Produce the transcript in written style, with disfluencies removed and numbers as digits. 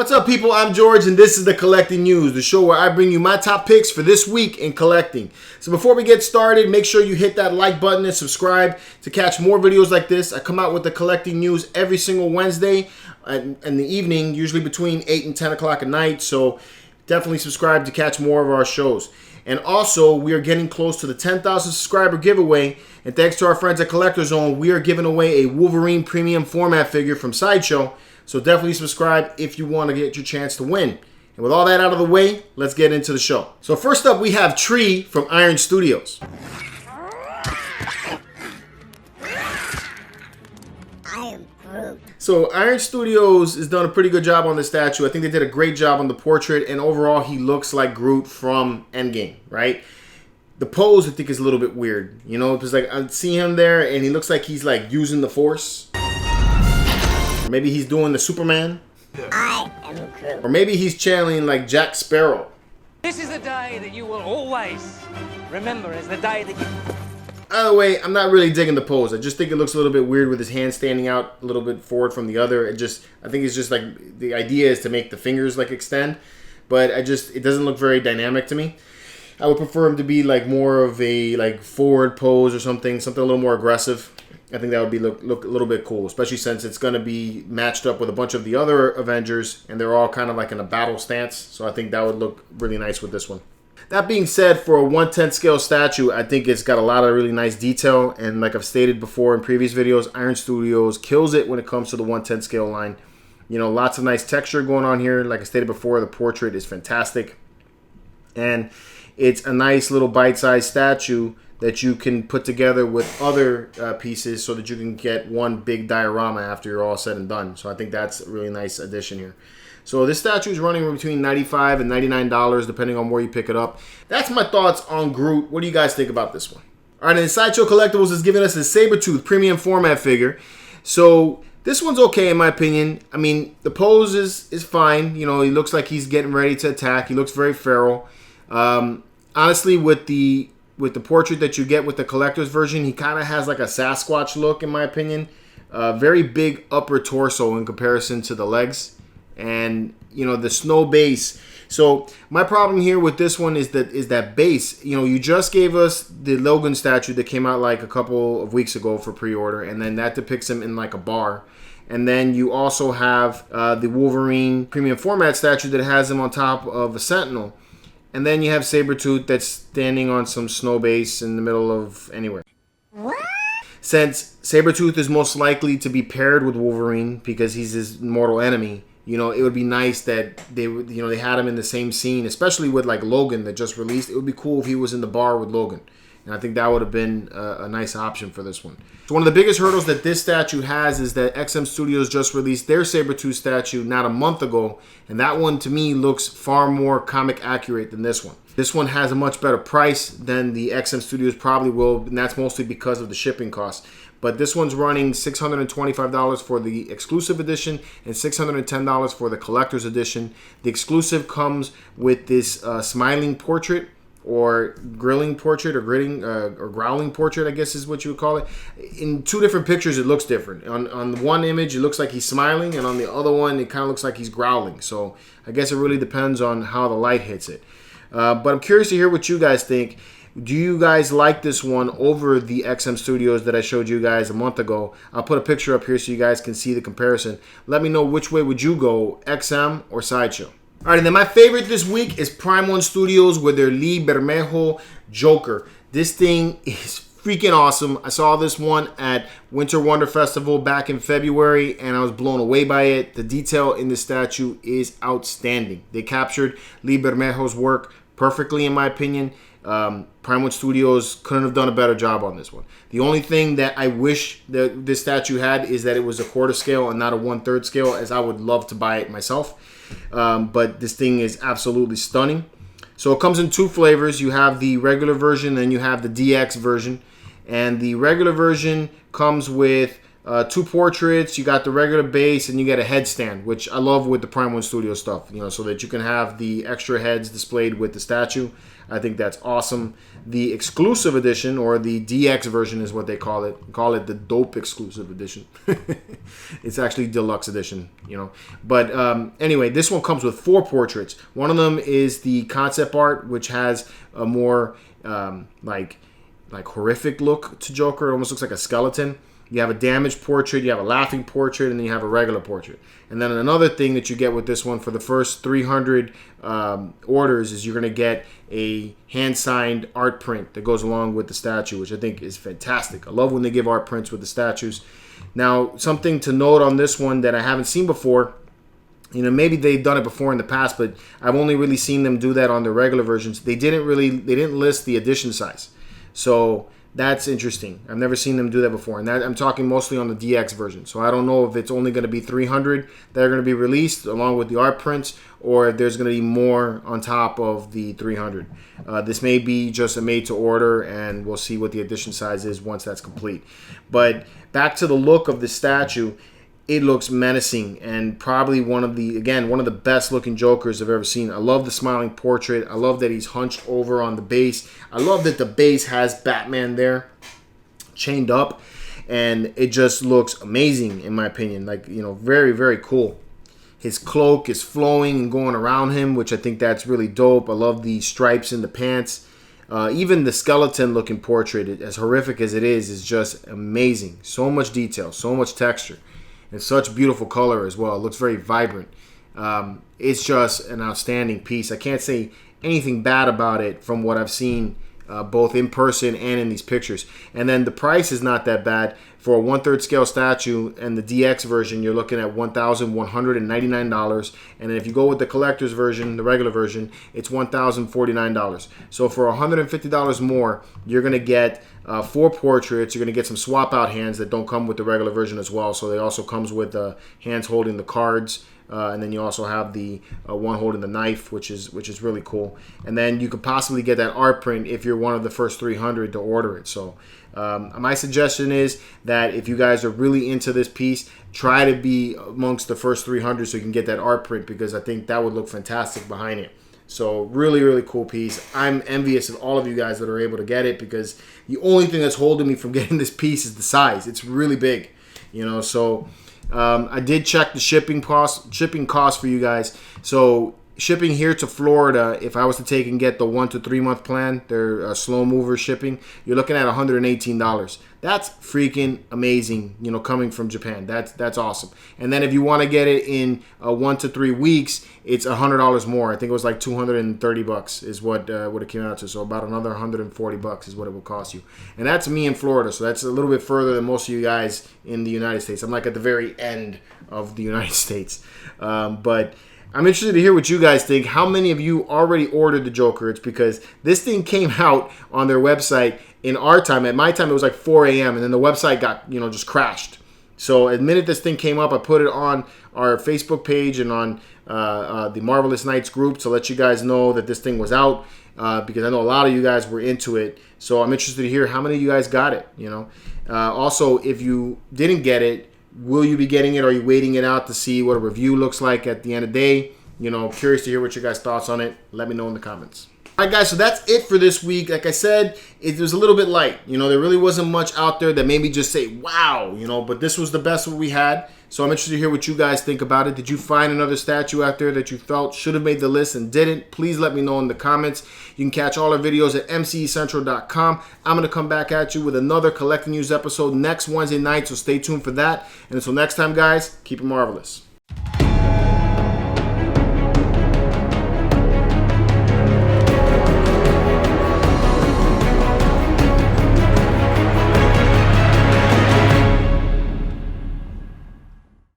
What's up, people? I'm George, and this is the Collecting News, the show where I bring you my top picks for this week in collecting. So before we get started, make sure you hit that like button and subscribe to catch more videos like this. I come out with the Collecting News every single Wednesday in the evening, usually between 8 and 10 o'clock at night. So definitely subscribe to catch more of our shows. And also, we are getting close to the 10,000 subscriber giveaway. And thanks to our friends at Collector Zone, we are giving away a Wolverine premium format figure from Sideshow. So definitely subscribe if you want to get your chance to win. And with all that out of the way, let's get into the show. So first up, we have Tree from Iron Studios. So Iron Studios has done a pretty good job on the statue. I think they did a great job on the portrait, and overall he looks like Groot from Endgame, right? The pose I think is a little bit weird, you know, because like I see him there and he looks like he's like using the Force. Or maybe he's doing the Superman. I am Groot. Or maybe he's channeling like Jack Sparrow. This is the day that you will always remember as the day that you... Either way, I'm not really digging the pose. I just think it looks a little bit weird with his hand standing out a little bit forward from the other. I think it's just like the idea is to make the fingers like extend, but it doesn't look very dynamic to me. I would prefer him to be like more of a like forward pose or something a little more aggressive. I think that would be look a little bit cool, especially since it's going to be matched up with a bunch of the other Avengers, and they're all kind of like in a battle stance. So I think that would look really nice with this one. That being said, for a 1/10 scale statue, I think it's got a lot of really nice detail. And like I've stated before in previous videos, Iron Studios kills it when it comes to the 1/10 scale line. You know, lots of nice texture going on here. Like I stated before, the portrait is fantastic. And it's a nice little bite-sized statue that you can put together with other pieces so that you can get one big diorama after you're all said and done. So I think that's a really nice addition here. So this statue is running between $95 and $99 depending on where you pick it up. That's my thoughts on Groot. What do you guys think about this one? All right, and Sideshow Collectibles is giving us a Sabertooth premium format figure. So this one's okay in my opinion. I mean, the pose is fine. You know, he looks like he's getting ready to attack. He looks very feral. Honestly, with the portrait that you get with the collector's version, he kind of has like a Sasquatch look in my opinion. Very big upper torso in comparison to the legs. And, you know, the snow base. So my problem here with this one is that base. You know, you just gave us the Logan statue that came out like a couple of weeks ago for pre-order. And then that depicts him in like a bar. And then you also have the Wolverine premium format statue that has him on top of a Sentinel. And then you have Sabertooth that's standing on some snow base in the middle of anywhere. What? Since Sabertooth is most likely to be paired with Wolverine because he's his mortal enemy, you know, it would be nice that they had him in the same scene, especially with like Logan that just released. It would be cool if he was in the bar with Logan. And I think that would have been a nice option for this one. So one of the biggest hurdles that this statue has is that XM Studios just released their Sabertooth statue not a month ago. And that one, to me, looks far more comic accurate than this one. This one has a much better price than the XM Studios probably will. And that's mostly because of the shipping costs. But this one's running $625 for the exclusive edition and $610 for the collector's edition. The exclusive comes with this smiling portrait, or grilling portrait, or growling portrait, I guess is what you would call it. In two different pictures, it looks different. On one image, it looks like he's smiling, and on the other one, it kind of looks like he's growling. So I guess it really depends on how the light hits it. But I'm curious to hear what you guys think. Do you guys like this one over the XM Studios that I showed you guys a month ago? I'll put a picture up here so you guys can see the comparison. Let me know which way would you go, XM or Sideshow. All right, and then my favorite this week is Primal Studios with their Lee Bermejo Joker. This thing is freaking awesome. I saw this one at Winter Wonder Festival back in February, and I was blown away by it. The detail in the statue is outstanding. They captured Lee Bermejo's work perfectly, in my opinion. Primal Studios couldn't have done a better job on this one. The only thing that I wish that this statue had is that it was a 1/4 scale and not a 1/3 scale, as I would love to buy it myself. But this thing is absolutely stunning. So it comes in two flavors. You have the regular version and you have the DX version. And the regular version comes with two portraits. You got the regular base and you get a headstand, which I love with the Primal Studio stuff, you know, so that you can have the extra heads displayed with the statue. I think that's awesome. The exclusive edition, or the DX version is what they call it. Call it the dope exclusive edition. It's actually deluxe edition, you know. But anyway, this one comes with 4 portraits. One of them is the concept art, which has a more like horrific look to Joker. It almost looks like a skeleton. You have a damaged portrait, you have a laughing portrait, and then you have a regular portrait. And then another thing that you get with this one for the first 300 orders is you're going to get a hand-signed art print that goes along with the statue, which I think is fantastic. I love when they give art prints with the statues. Now, something to note on this one that I haven't seen before, you know, maybe they've done it before in the past, but I've only really seen them do that on the regular versions. They didn't list the edition size. So that's interesting. I've never seen them do that before. And that, I'm talking mostly on the DX version. So I don't know if it's only going to be 300 that are going to be released along with the art prints, or if there's going to be more on top of the 300. This may be just a made to order, and we'll see what the edition size is once that's complete. But back to the look of the statue. It looks menacing, and probably one of the best looking Jokers I've ever seen. I love the smiling portrait. I love that he's hunched over on the base. I love that the base has Batman there chained up, and it just looks amazing in my opinion. Like, you know, very, very cool. His cloak is flowing and going around him, which I think that's really dope. I love the stripes in the pants. Even the skeleton looking portrait, as horrific as it is just amazing. So much detail, so much texture. And such beautiful color as well. It looks very vibrant. It's just an outstanding piece. I can't say anything bad about it from what I've seen both in person and in these pictures. And then the price is not that bad. For a 1/3 scale statue and the DX version, you're looking at $1,199. And then if you go with the collector's version, the regular version, it's $1,049. So for $150 more, you're going to get 4 portraits. You're going to get some swap out hands that don't come with the regular version as well. So they also comes with hands holding the cards. And then you also have the one holding the knife, which is really cool. And then you could possibly get that art print if you're one of the first 300 to order it. So my suggestion is that if you guys are really into this piece, try to be amongst the first 300 so you can get that art print, because I think that would look fantastic behind it. So really, really cool piece. I'm envious of all of you guys that are able to get it, because the only thing that's holding me from getting this piece is the size. It's really big, you know. So I did check the shipping cost for you guys. So shipping here to Florida, if I was to take and get the 1 to 3 month plan, they're slow mover shipping, you're looking at $118. That's freaking amazing, you know, coming from Japan. That's awesome. And then if you want to get it in 1 to 3 weeks, it's $100 more. I think it was like $230 is what it came out to. So about another $140 is what it would cost you. And that's me in Florida, so that's a little bit further than most of you guys in the United States. I'm like at the very end of the United States. But I'm interested to hear what you guys think. How many of you already ordered the Joker? It's because this thing came out on their website in our time. At my time, it was like 4 a.m. and then the website got, you know, just crashed. So the minute this thing came up, I put it on our Facebook page and on the Marvelous Knights group to let you guys know that this thing was out, because I know a lot of you guys were into it. So I'm interested to hear how many of you guys got it, you know. Also, if you didn't get it, will you be getting it? Or are you waiting it out to see what a review looks like at the end of the day? You know, curious to hear what your guys' thoughts on it. Let me know in the comments. All right, guys, so that's it for this week. Like I said, it was a little bit light. You know, there really wasn't much out there that made me just say, wow, you know, but this was the best we had. So I'm interested to hear what you guys think about it. Did you find another statue out there that you felt should have made the list and didn't? Please let me know in the comments. You can catch all our videos at mcecentral.com. I'm going to come back at you with another Collecting News episode next Wednesday night, so stay tuned for that. And until next time, guys, keep it marvelous.